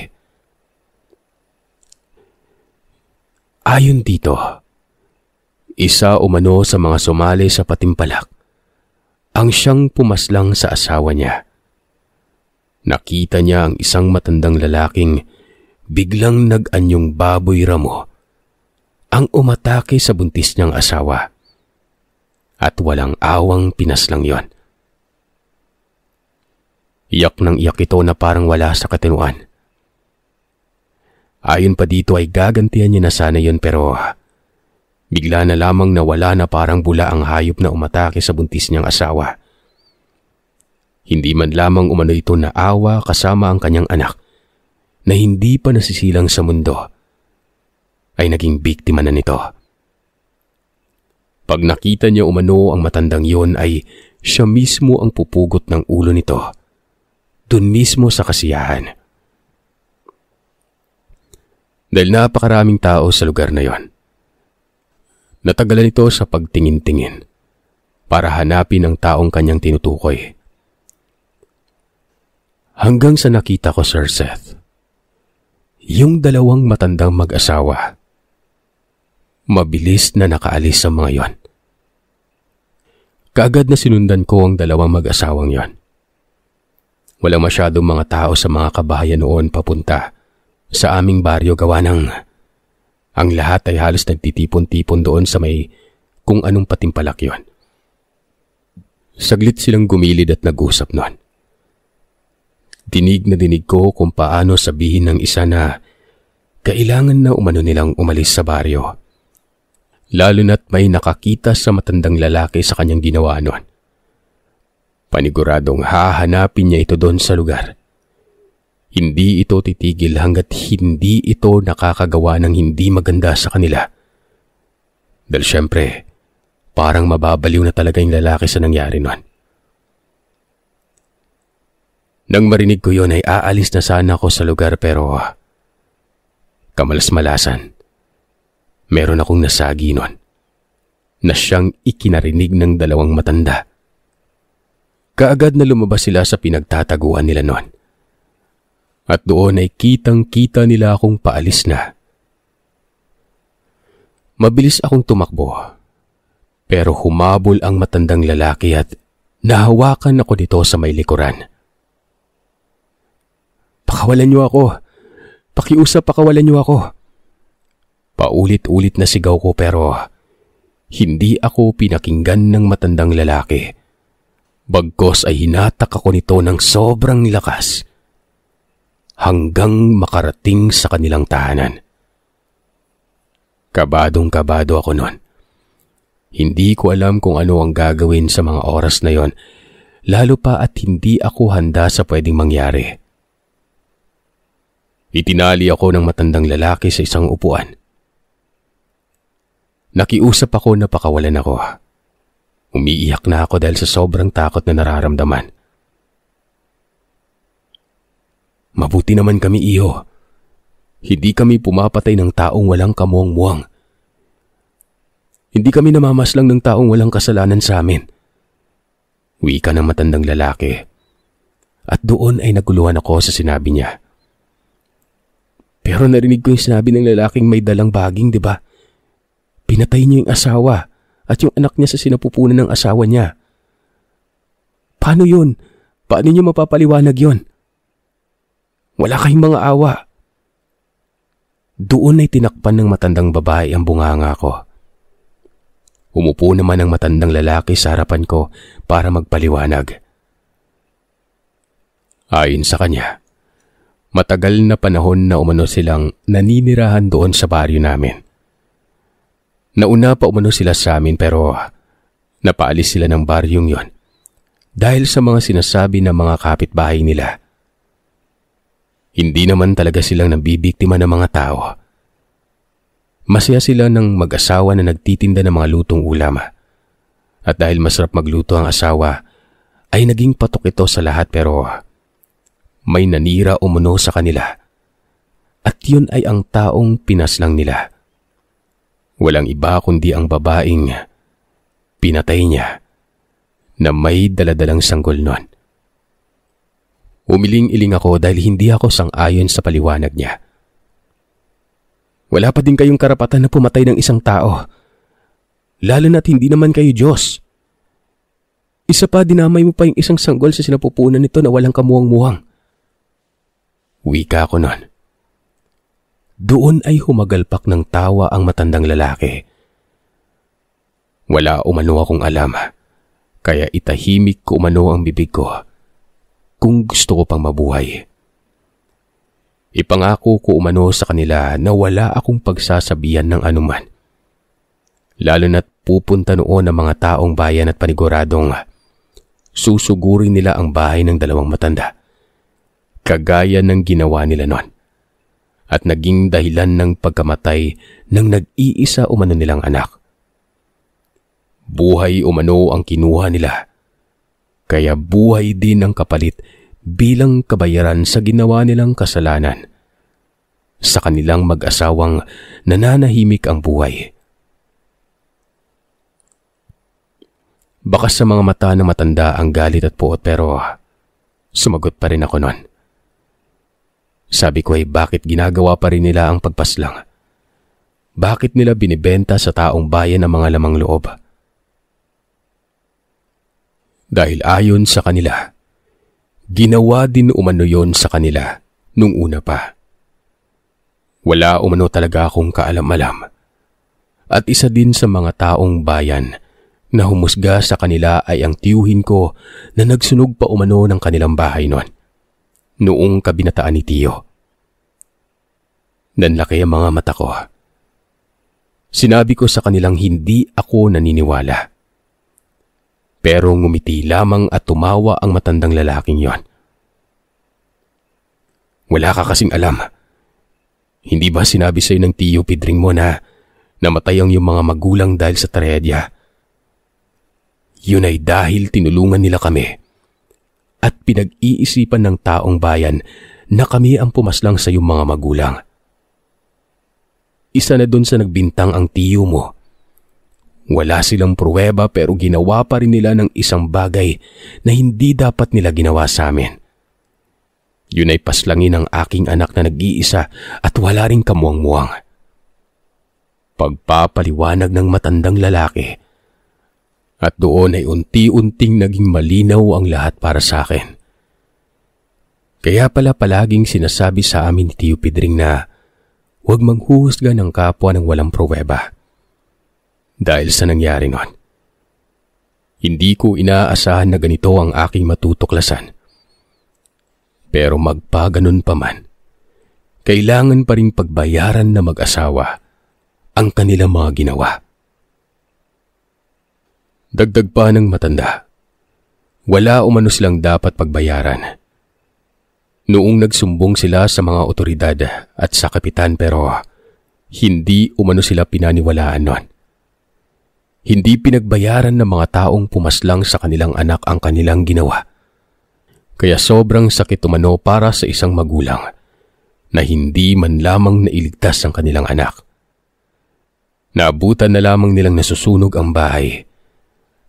Ayon dito, isa umano sa mga sumali sa patimpalak ang siyang pumaslang sa asawa niya. Nakita niya ang isang matandang lalaking biglang nag-anyong baboy ramo ang umatake sa buntis niyang asawa at walang awang pinaslang yon. Iyak ng iyak ito na parang wala sa katinuan. Ayon pa dito ay gagantihan niya na sana yon pero bigla na lamang nawala na parang bula ang hayop na umatake sa buntis niyang asawa Hindi man lamang umano ito naawa kasama ang kanyang anak na hindi pa nasisilang sa mundo, ay naging biktima na nito. Pag nakita niya umano ang matandang yon ay siya mismo ang pupugot ng ulo nito, dun mismo sa kasiyahan. Dahil napakaraming tao sa lugar na yon, natagalan ito sa pagtingin-tingin para hanapin ang taong kanyang tinutukoy. Hanggang sa nakita ko, Sir Seth, yung dalawang matandang mag-asawa. Mabilis na nakaalis sa mga yon. Kaagad na sinundan ko ang dalawang mag-asawang yon. Walang masyadong mga tao sa mga kabahayan noon papunta sa aming baryo gawa ng ang lahat ay halos nagtitipon-tipon doon sa may kung anong patimpalak yon. Saglit silang gumilid at nag-usap noon. Dinig na dinig ko kung paano sabihin ng isa na kailangan na umano nilang umalis sa baryo. Lalo na't may nakakita sa matandang lalaki sa kanyang ginawa noon. Paniguradong hahanapin niya ito doon sa lugar. Hindi ito titigil hanggat hindi ito nakakagawa ng hindi maganda sa kanila. Dahil syempre, parang mababaliw na talaga yung lalaki sa nangyari noon. Nang marinig ko yon ay aalis na sana ako sa lugar pero kamalas-malasan, meron akong nasagi nun na siyang ikinarinig ng dalawang matanda. Kaagad na lumabas sila sa pinagtataguan nila noon. At doon ay kitang-kita nila akong paalis na. Mabilis akong tumakbo, pero humabol ang matandang lalaki at nahawakan ako nito sa may likuran. Pakawalan niyo ako. Pakiusap, pakawalan niyo ako. Paulit-ulit na sigaw ko pero hindi ako pinakinggan ng matandang lalaki. Bagkos ay hinatak ako nito ng sobrang lakas hanggang makarating sa kanilang tahanan. Kabadong-kabado ako noon. Hindi ko alam kung ano ang gagawin sa mga oras na yon, lalo pa at hindi ako handa sa pwedeng mangyari. Itinali ako ng matandang lalaki sa isang upuan. Nakiusap ako na pakawalan ako. Umiiyak na ako dahil sa sobrang takot na nararamdaman. Mabuti naman kami, iho. Hindi kami pumapatay ng taong walang kamuang-muang. Hindi kami namamaslang ng taong walang kasalanan sa amin. Wika ng matandang lalaki. At doon ay naguluhan ako sa sinabi niya. Pero narinig ko yung sinabi ng lalaking may dalang baging, di ba? Pinatay niya yung asawa at yung anak niya sa sinapupunan ng asawa niya. Paano yun? Paano niyo mapapaliwanag yun? Wala kayong mga awa. Doon ay tinakpan ng matandang babae ang bunganga ko. Umupo naman ang matandang lalaki sa harapan ko para magpaliwanag. Ayon sa kanya, matagal na panahon na umano silang naninirahan doon sa baryo namin. Nauna pa umano sila sa amin pero napaalis sila ng baryong yon dahil sa mga sinasabi ng mga kapitbahay nila. Hindi naman talaga silang nabibiktima ng mga tao. Masaya sila ng mag-asawa na nagtitinda ng mga lutong ulam. At dahil masarap magluto ang asawa, ay naging patok ito sa lahat pero may nanira umano sa kanila. At yun ay ang taong pinaslang nila. Walang iba kundi ang babaeng pinatay niya na may daladalang sanggol nun. Umiling-iling ako dahil hindi ako sang-ayon sa paliwanag niya. Wala pa din kayong karapatan na pumatay ng isang tao. Lalo na't hindi naman kayo Diyos. Isa pa, dinamay mo pa yung isang sanggol sa sinapupunan nito na walang kamuwang-muwang. Wika ko nun. Doon ay humagalpak ng tawa ang matandang lalaki. Wala umano akong alam, kaya itahimik ko umano ang bibig ko kung gusto ko pang mabuhay. Ipangako ko umano sa kanila na wala akong pagsasabihan ng anuman. Lalo na't pupunta noon ang mga taong bayan at paniguradong susugurin nila ang bahay ng dalawang matanda, kagaya ng ginawa nila noon, at naging dahilan ng pagkamatay ng nag-iisa umano nilang anak. Buhay umano ang kinuha nila, kaya buhay din ang kapalit bilang kabayaran sa ginawa nilang kasalanan. Sa kanilang mag-asawang nananahimik ang buhay. Bakas sa mga mata ng matanda ang galit at puot, pero sumagot pa rin ako noon. Sabi ko ay bakit ginagawa pa rin nila ang pagpaslang? Bakit nila binibenta sa taong bayan ang mga lamang loob? Dahil ayon sa kanila, ginawa din umano yon sa kanila nung una pa. Wala umano talaga akong kaalam-alam. At isa din sa mga taong bayan na humusga sa kanila ay ang tiyuhin ko na nagsunog pa umano ng kanilang bahay noong kabinataan ni Tiyo. Nanlaki ang mga mata ko. Sinabi ko sa kanilang hindi ako naniniwala. Pero ngumiti lamang at tumawa ang matandang lalaking yon. Wala ka kasing alam. Hindi ba sinabi sa'yo ng Tiyo Pidring mo na namatay ang iyong mga magulang dahil sa trahedya? Yun ay dahil tinulungan nila kami at pinag-iisipan ng taong bayan na kami ang pumaslang sa iyong mga magulang. Isa na dun sa nagbintang ang tiyo mo. Wala silang pruweba pero ginawa pa rin nila ng isang bagay na hindi dapat nila ginawa sa amin. Yun ay paslangin ang aking anak na nag-iisa at wala ring kamuang-muang. Pagpapaliwanag ng matandang lalaki. At doon ay unti-unting naging malinaw ang lahat para sa akin. Kaya pala palaging sinasabi sa amin ni Tiyo Pidring na huwag manghuhusga ng kapwa ng walang pruweba. Dahil sa nangyari noon, hindi ko inaasahan na ganito ang aking matutuklasan. Pero magpaganon pa man, kailangan pa rin pagbayaran na mag-asawa ang kanilang mga ginawa. Dagdag pa ng matanda, wala umano silang dapat pagbayaran. Noong nagsumbong sila sa mga otoridad at sa kapitan pero hindi umano sila pinaniwalaan nun. Hindi pinagbayaran ng mga taong pumaslang sa kanilang anak ang kanilang ginawa. Kaya sobrang sakit umano para sa isang magulang na hindi man lamang nailigtas ang kanilang anak. Naabutan na lamang nilang nasusunog ang bahay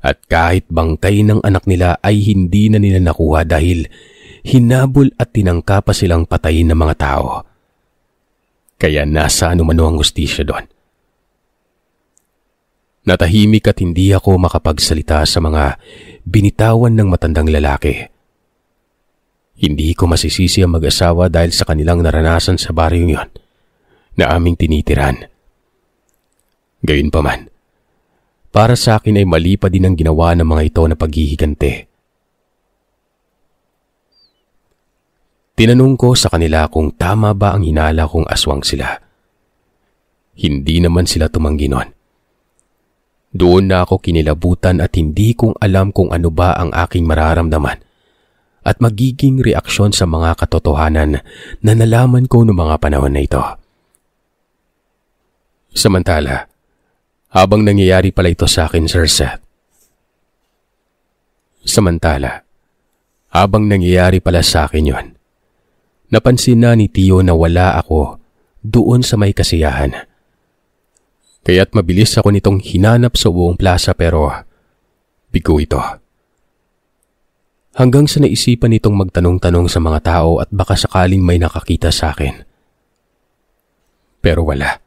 at kahit bangkay ng anak nila ay hindi na nila nakuha dahil hinabol at tinangka pa silang patayin ng mga tao. Kaya nasa anumano ang hustisya doon. Natahimik at hindi ako makapagsalita sa mga binitawan ng matandang lalaki. Hindi ko masisisi ang mag-asawa dahil sa kanilang naranasan sa baryong yon na aming tinitiran. Gayunpaman, para sa akin ay mali pa din ang ginawa ng mga ito na paghihigante. Tinanong ko sa kanila kung tama ba ang hinala kong aswang sila. Hindi naman sila tumanggi nun. Doon na ako kinilabutan at hindi kong alam kung ano ba ang aking mararamdaman at magiging reaksyon sa mga katotohanan na nalaman ko noong mga panahon na ito. Samantala, habang nangyayari pala ito sa akin, Sir Seth. Habang nangyayari pala sa akin yon, napansin na ni Tiyo na wala ako doon sa may kasiyahan. Kaya't mabilis ako nitong hinanap sa buong plaza pero bigo ito. Hanggang sa naisipan nitong magtanong-tanong sa mga tao at baka sakaling may nakakita sa akin. Pero wala.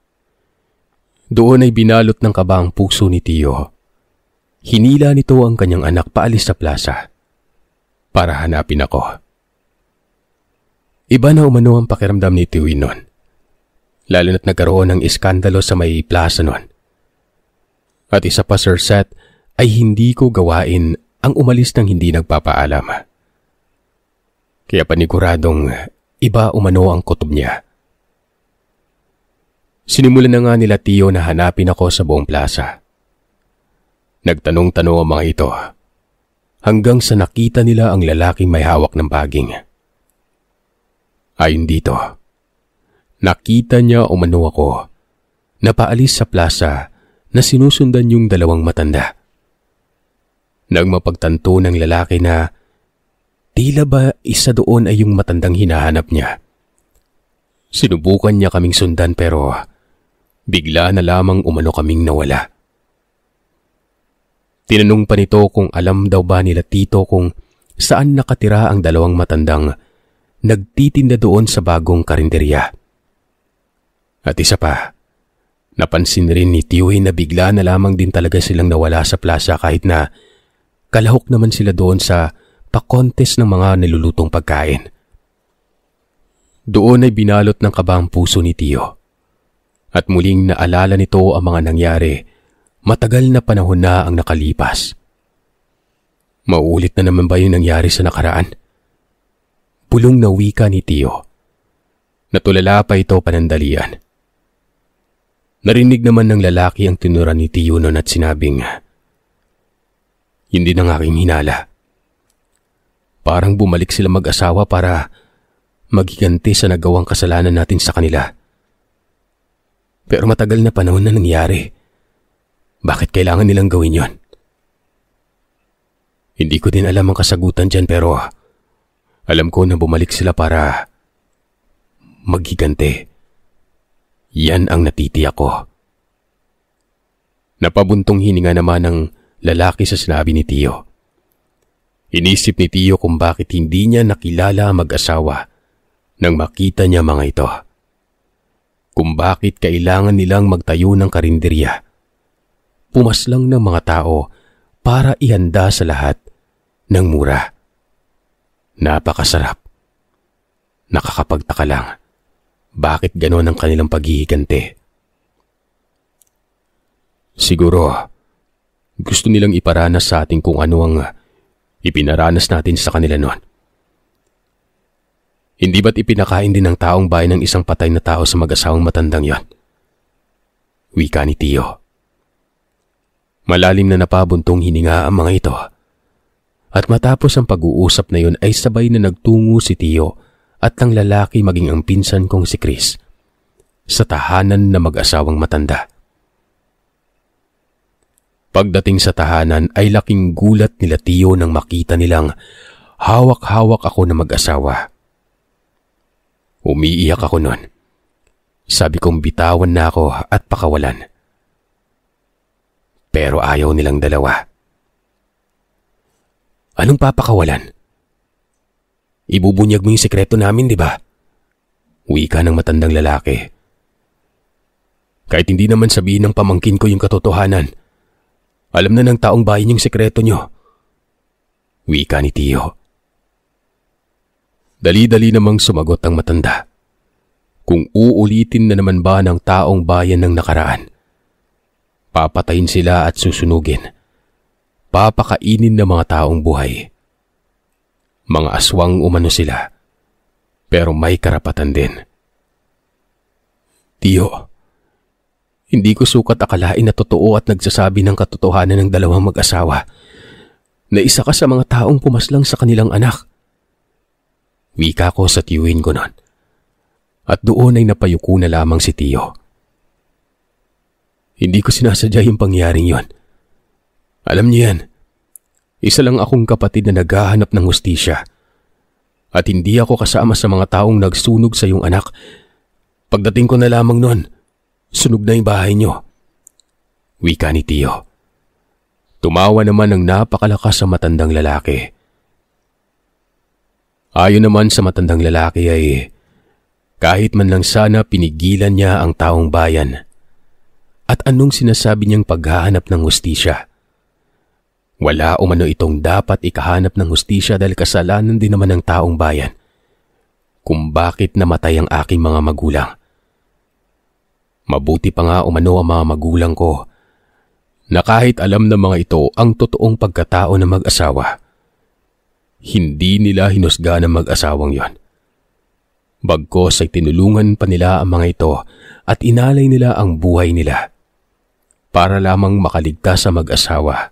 Doon ay binalot ng kaba ang puso ni Tiyo. Hinila nito ang kanyang anak paalis sa plaza para hanapin ako. Iba na umano ang pakiramdam ni Tiyo noon. Lalo na't nagkaroon ng iskandalo sa may plaza noon. At isa pa, Sir Seth, ay hindi ko gawain ang umalis ng hindi nagpapaalam. Kaya paniguradong iba umano ang kutob niya. Sinimulan na nga nila Tiyo na hanapin ako sa buong plaza. Nagtanong-tanong ang mga ito hanggang sa nakita nila ang lalaking may hawak ng baging. Ayon dito, nakita niya umano ako na paalis sa plaza na sinusundan yung dalawang matanda. Nang mapagtanto ng lalaki na tila ba isa doon ay yung matandang hinahanap niya, sinubukan niya kaming sundan pero bigla na lamang umano kaming nawala. Tinanong pa nito kung alam daw ba nila Tito kung saan nakatira ang dalawang matandang nagtitinda doon sa bagong karinderya. At isa pa, napansin rin ni Tioy na bigla na lamang din talaga silang nawala sa plaza kahit na kalahok naman sila doon sa pa-contest ng mga nilulutong pagkain. Doon ay binalot ng kaba ang puso ni Tio. At muling naalala nito ang mga nangyari. Matagal na panahon na ang nakalipas. Mauulit na naman ba yung nangyari sa nakaraan? Bulong na wika ni Tio. Natulala pa ito panandalian. Narinig naman ng lalaki ang tinura ni Tio noon at sinabing, hindi ng aking hinala. Parang bumalik sila mag-asawa para maghiganti sa nagawang kasalanan natin sa kanila. Pero matagal na panahon na nangyari. Bakit kailangan nilang gawin yon? Hindi ko din alam ang kasagutan dyan pero alam ko na bumalik sila para maghiganti. Yan ang natitiyak ko. Napabuntong hininga naman ng lalaki sa sinabi ni Tio. Inisip ni Tio kung bakit hindi niya nakilala ang mag-asawa nang makita niya mga ito. Kung bakit kailangan nilang magtayo ng karinderya. Pumaslang ng mga tao para ihanda sa lahat ng mura. Napakasarap. Nakakapagtaka lang. Bakit ganon ang kanilang paghihiganti? Siguro, gusto nilang iparanas sa atin kung ano ang ipinaranas natin sa kanila noon. Hindi ba't ipinakain din ng taong bayan ng isang patay na tao sa mag-asawang matandang yon? Wika ni Tio. Malalim na napabuntong hininga ang mga ito. At matapos ang pag-uusap na yun ay sabay na nagtungo si Tio at ang lalaki maging ang pinsan kong si Chris sa tahanan na mag-asawang matanda. Pagdating sa tahanan ay laking gulat nila Tio nang makita nilang hawak-hawak ako na mag-asawa. Umiiyak ako nun. Sabi kong bitawan na ako at pakawalan. Pero ayaw nilang dalawa. Anong papakawalan? Ibubunyag mo yung sekreto namin, di ba? Wika ng matandang lalaki. Kahit hindi naman sabihin ng pamangkin ko yung katotohanan, alam na ng taong bayan yung sekreto nyo. Wika ni Tio. Dali-dali namang sumagot ang matanda. Kung uulitin na naman ba ng taong bayan ng nakaraan, papatayin sila at susunugin. Papakainin ng mga taong buhay. Mga aswang umano sila, pero may karapatan din. Tio, hindi ko sukat akalain na totoo at nagsasabi ng katotohanan ng dalawang mag-asawa na isa ka sa mga taong pumaslang sa kanilang anak. Wika ko sa tiyuhin ko nun. At doon ay napayuko na lamang si Tio. Hindi ko sinasadya yung pangyaring yon. Alam niyo yan, isa lang akong kapatid na naghahanap ng hustisya. At hindi ako kasama sa mga taong nagsunog sa iyong anak. Pagdating ko na lamang nun, sunog na yung bahay niyo. Wika ni Tio. Tumawa naman ng napakalakas sa matandang lalaki. Ayon naman sa matandang lalaki ay kahit man lang sana pinigilan niya ang taong bayan. At anong sinasabi niyang paghahanap ng hustisya? Wala umano itong dapat ikahanap ng hustisya dahil kasalanan din naman ng taong bayan kung bakit namatay ang aking mga magulang. Mabuti pa nga umano ang mga magulang ko na kahit alam ng mga ito ang totoong pagkatao ng mag-asawa, hindi nila hinusga ng mag-asawang yon. Bagkos ay tinulungan pa nila ang mga ito at inalay nila ang buhay nila para lamang makaligtas sa mag-asawa.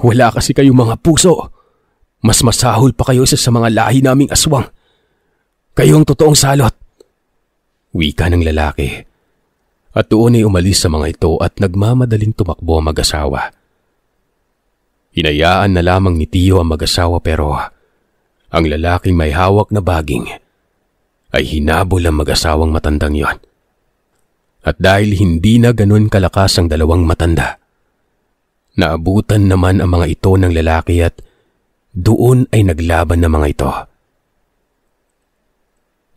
Wala kasi kayo mga puso. Mas masahol pa kayo sa mga lahi naming aswang. Kayo ang totoong salot. Wika ng lalaki. At doon ay umalis sa mga ito at nagmamadaling tumakbo ang mag-asawa. Hinayaan na lamang ni Tio ang mag-asawa pero ang lalaking may hawak na baging ay hinabol ang mag-asawang matandang yon. At dahil hindi na ganun kalakas ang dalawang matanda, naabutan naman ang mga ito ng lalaki at doon ay naglaban ng mga ito.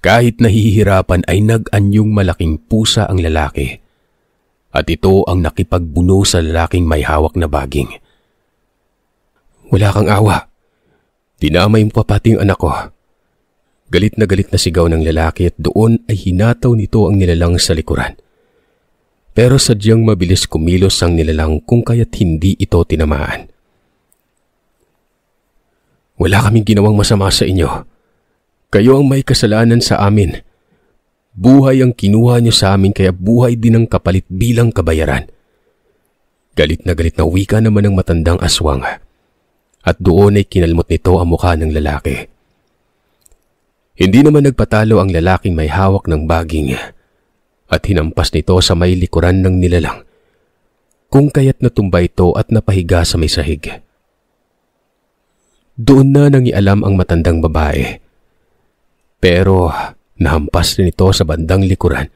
Kahit nahihirapan ay nag-anyong malaking pusa ang lalaki at ito ang nakipagbuno sa lalaking may hawak na baging. Wala kang awa. Dinamay mo pa pati yung anak ko. Galit na sigaw ng lalaki at doon ay hinataw nito ang nilalang sa likuran. Pero sadyang mabilis kumilos ang nilalang kung kaya't hindi ito tinamaan. Wala kaming ginawang masama sa inyo. Kayo ang may kasalanan sa amin. Buhay ang kinuha niyo sa amin kaya buhay din ang kapalit bilang kabayaran. Galit na wika naman ng matandang aswang. At doon ay kinalmot nito ang mukha ng lalaki. Hindi naman nagpatalo ang lalaking may hawak ng baging at hinampas nito sa may likuran ng nilalang kung kaya't natumba ito at napahiga sa may sahig. Doon na nangialam ang matandang babae. Pero nahampas rin ito sa bandang likuran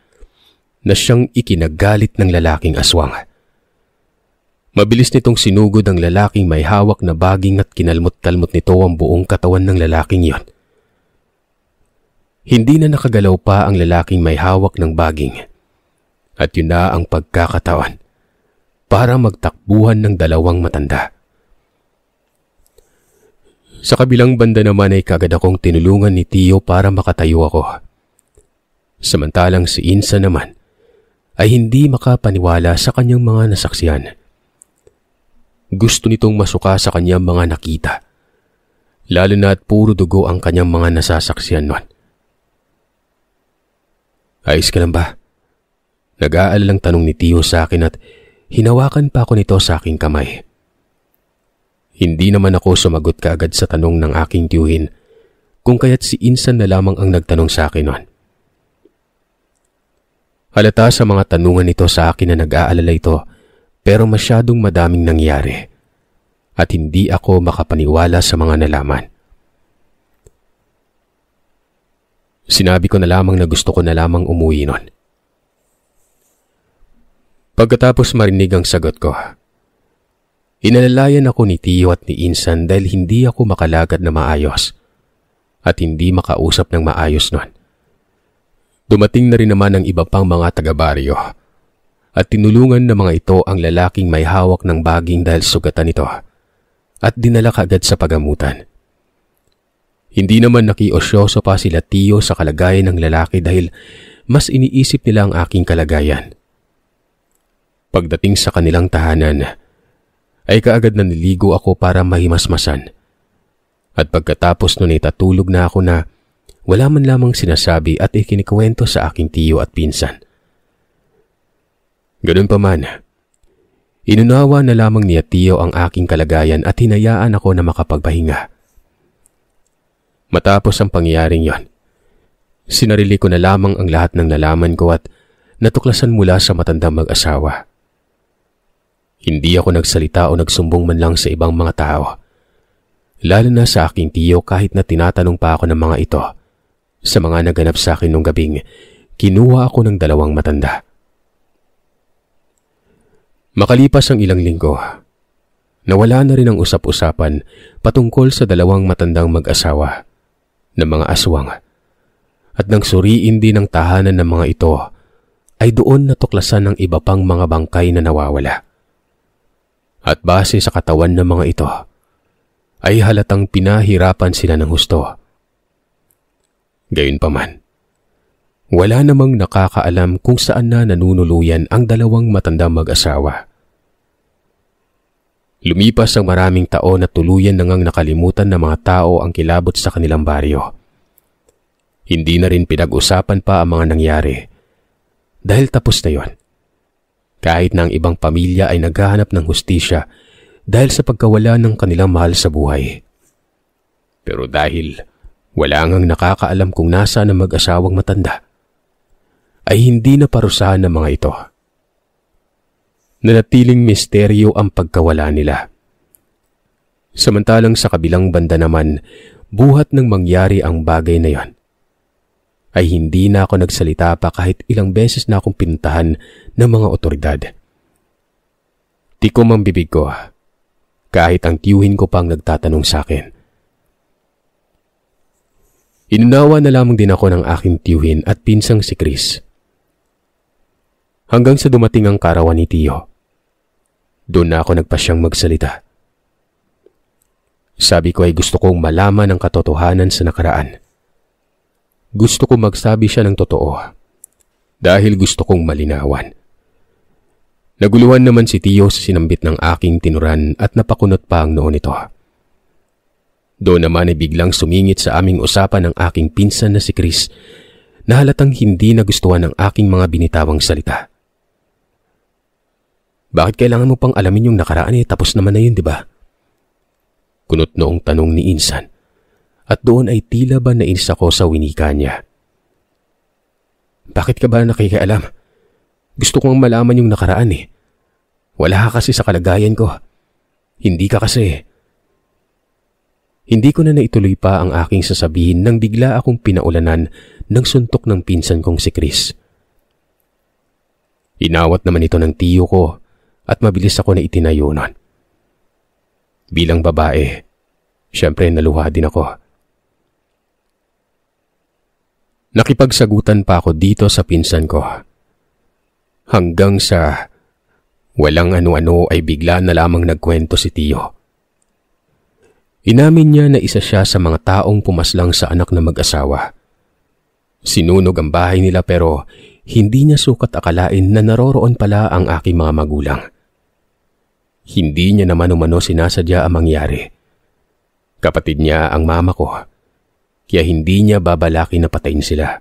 na siyang ikinagalit ng lalaking aswang. Mabilis nitong sinugod ang lalaking may hawak na baging at kinalmot-kalmot nito ang buong katawan ng lalaking yon. Hindi na nakagalaw pa ang lalaking may hawak ng baging at yun na ang pagkakataon para magtakbuhan ng dalawang matanda. Sa kabilang banda naman ay kagad akong tinulungan ni Tio para makatayo ako. Samantalang si Insa naman ay hindi makapaniwala sa kanyang mga nasaksihan. Gusto nitong masuka sa kanyang mga nakita, lalo na at puro dugo ang kanyang mga nasasaksihan nun. Ayos ka lang ba? Nag-aalalang tanong ni Tio sa akin at hinawakan pa ako nito sa aking kamay. Hindi naman ako sumagot kaagad sa tanong ng aking tiyuhin kung kaya't si Insan na lamang ang nagtanong sa akin nun. Halata sa mga tanungan nito sa akin na nag-aalala ito pero masyadong madaming nangyari at hindi ako makapaniwala sa mga nalaman. Sinabi ko na lamang na gusto ko na lamang umuwi nun. Pagkatapos marinig ang sagot ko, inalalayan ako ni Tio at ni Insan dahil hindi ako makalagad na maayos at hindi makausap ng maayos nun. Dumating na rin naman ang iba pang mga taga-baryo at tinulungan ng mga ito ang lalaking may hawak ng baging dahil sugatan ito at dinala kaagad sa pagamutan. Hindi naman nakiosyoso pa sila Tio sa kalagayan ng lalaki dahil mas iniisip nila ang aking kalagayan. Pagdating sa kanilang tahanan, ay kaagad na niligo ako para mahimasmasan. At pagkatapos nun ay tatulog na ako na wala man lamang sinasabi at ikinikwento sa aking tiyo at pinsan. Ganun pa man, inunawa na lamang niya Tio ang aking kalagayan at hinayaan ako na makapagpahinga. Matapos ang pangyayaring yon, sinarili ko na lamang ang lahat ng nalaman ko at natuklasan mula sa matandang mag-asawa. Hindi ako nagsalita o nagsumbong man lang sa ibang mga tao, lalo na sa aking tiyo kahit na tinatanong pa ako ng mga ito sa mga naganap sa akin nung gabing kinuha ako ng dalawang matanda. Makalipas ang ilang linggo, nawala na rin ang usap-usapan patungkol sa dalawang matandang mag-asawa ng mga aswang at nang suriin din ang tahanan ng mga ito ay doon natuklasan ng iba pang mga bangkay na nawawala. At base sa katawan ng mga ito, ay halatang pinahirapan sila ng husto. Gayunpaman, wala namang nakakaalam kung saan na nanunuluyan ang dalawang matandang mag-asawa. Lumipas ang maraming taon at tuluyan nang nakalimutan ng mga tao ang kilabot sa kanilang baryo. Hindi na rin pinag-usapan pa ang mga nangyari dahil tapos na yon. Kahit na ang ibang pamilya ay naghahanap ng hustisya dahil sa pagkawala ng kanilang mahal sa buhay. Pero dahil wala ngang nakakaalam kung nasaan ang mag-asawang matanda, ay hindi na parusahan ng mga ito. Nanatiling misteryo ang pagkawala nila. Samantalang sa kabilang banda naman, buhat ng mangyari ang bagay na yon, ay hindi na ako nagsalita pa kahit ilang beses na akong pinuntahan ng mga otoridad. Tikom ang bibig ko, kahit ang tiyuhin ko pang nagtatanong sa akin. Inunawa na lamang din ako ng aking tiyuhin at pinsang si Chris. Hanggang sa dumating ang karawan ni Tiyo. Doon na ako nagpasyang magsalita. Sabi ko ay gusto kong malaman ang katotohanan sa nakaraan. Gusto kong magsabi siya ng totoo dahil gusto kong malinawan. Naguluhan naman si Tiyo sa sinambit ng aking tinuran at napakunot pa ang noon ito. Doon naman ay biglang sumingit sa aming usapan ng aking pinsan na si Chris na halatang hindi nagustuhan ng aking mga binitawang salita. Bakit kailangan mo pang alamin yung nakaraan tapos naman na yun, di ba? Kunot noong tanong ni Insan at doon ay tila ba nainis ako sa winika niya. Bakit ka ba nakikialam? Gusto kong malaman yung nakaraan Wala ka kasi sa kalagayan ko. Hindi ka kasi. Hindi ko na naituloy pa ang aking sasabihin nang bigla akong pinaulanan ng suntok ng pinsan kong si Chris. Inawat naman ito ng tiyo ko at mabilis ako na itinayo nun. Bilang babae, syempre naluha din ako. Nakipagsagutan pa ako dito sa pinsan ko. Hanggang sa walang ano-ano ay bigla na lamang nagkwento si Tiyo. Inamin niya na isa siya sa mga taong pumaslang sa anak na mag-asawa. Sinunog ang bahay nila pero hindi niya sukat akalain na naroroon pala ang aking mga magulang. Hindi niya naman umano sinasadya ang mangyari. Kapatid niya ang mama ko, kaya hindi niya babalaki na patayin sila.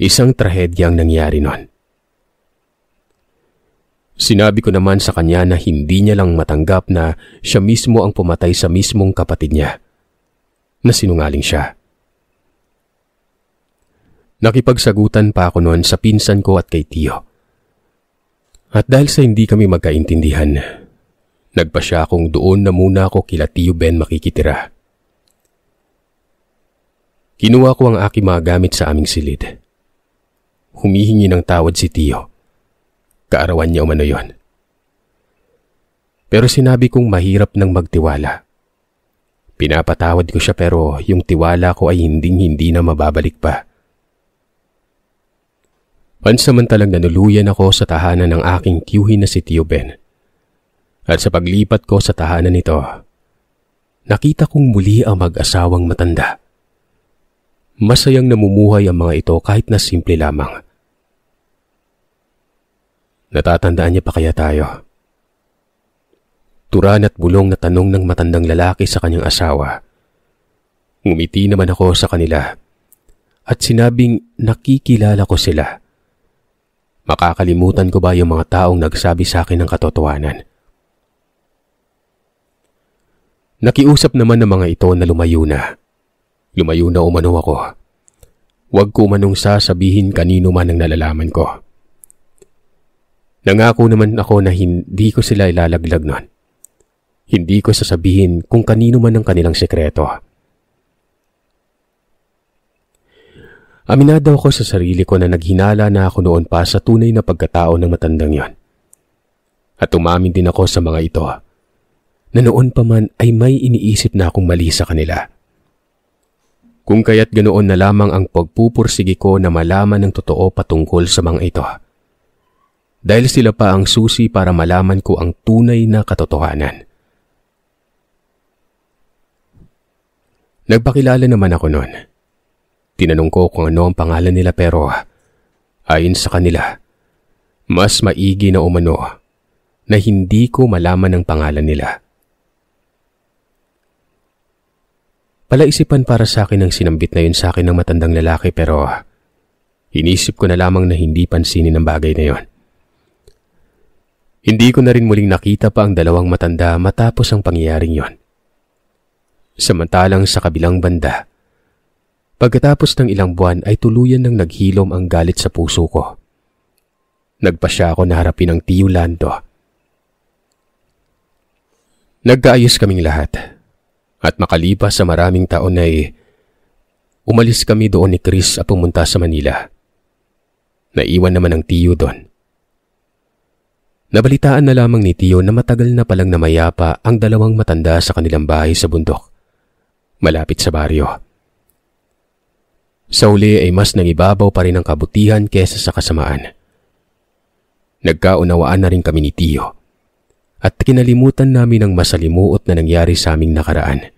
Isang trahedyang nangyari nun. Sinabi ko naman sa kanya na hindi niya lang matanggap na siya mismo ang pumatay sa mismong kapatid niya, na sinungaling siya. Nakipagsagutan pa ako noon sa pinsan ko at kay Tiyo. At dahil sa hindi kami magkaintindihan, nagpasya akong doon na muna ako kila Tiyo Ben makikitira. Kinuha ko ang aking mga gamit sa aming silid. Humihingi ng tawad si Tiyo. Kaarawan niya umano yon. Pero sinabi kong mahirap nang magtiwala. Pinapatawad ko siya pero yung tiwala ko ay hindi na mababalik pa. Pansamantalang nanuluyan ako sa tahanan ng aking tiyuhin na si Tiyo Ben. At sa paglipat ko sa tahanan nito, nakita kong muli ang mag-asawang matanda. Masayang namumuhay ang mga ito kahit na simple lamang. Natatandaan niya pa kaya tayo? Turan at bulong na tanong ng matandang lalaki sa kanyang asawa. Ngumiti naman ako sa kanila at sinabing nakikilala ko sila. Makakalimutan ko ba yung mga taong nagsabi sa akin ng katotohanan? Nakiusap naman ng mga ito na lumayo na. Lumayo na umano ako. Huwag ko umanong sasabihin kanino man ang nalalaman ko. Nangako naman ako na hindi ko sila ilalaglag nun. Hindi ko sasabihin kung kanino man ang kanilang sekreto. Aminado ako sa sarili ko na naghinala na ako noon pa sa tunay na pagkatao ng matandang yon. At umamin din ako sa mga ito na noon pa man ay may iniisip na akong mali sa kanila. Kung kaya't ganoon na lamang ang pagpupursigi ko na malaman ng totoo patungkol sa mga ito. Dahil sila pa ang susi para malaman ko ang tunay na katotohanan. Nagpakilala naman ako noon. Tinanong ko kung ano ang pangalan nila pero ayon sa kanila, mas maigi na umano na hindi ko malaman ang pangalan nila. Palaisipan para sa akin ang sinambit na yun sa akin ng matandang lalaki pero inisip ko na lamang na hindi pansinin ang bagay na yun. Hindi ko na rin muling nakita pa ang dalawang matanda matapos ang pangyayaring yon. Samantalang sa kabilang banda, pagkatapos ng ilang buwan ay tuluyan nang naghilom ang galit sa puso ko. Nagpasya ako na harapin ang Tiyo Lando. Nagkaayos kaming lahat at makalipas sa maraming taon ay umalis kami doon ni Chris at pumunta sa Manila. Naiwan naman ang Tiyo doon. Nabalitaan na lamang ni Tiyo na matagal na palang namayapa ang dalawang matanda sa kanilang bahay sa bundok, malapit sa baryo. Sa uli ay mas nangibabaw pa rin ang kabutihan kesa sa kasamaan. Nagkaunawaan na rin kami ni Tiyo at kinalimutan namin ang masalimuot na nangyari sa aming nakaraan.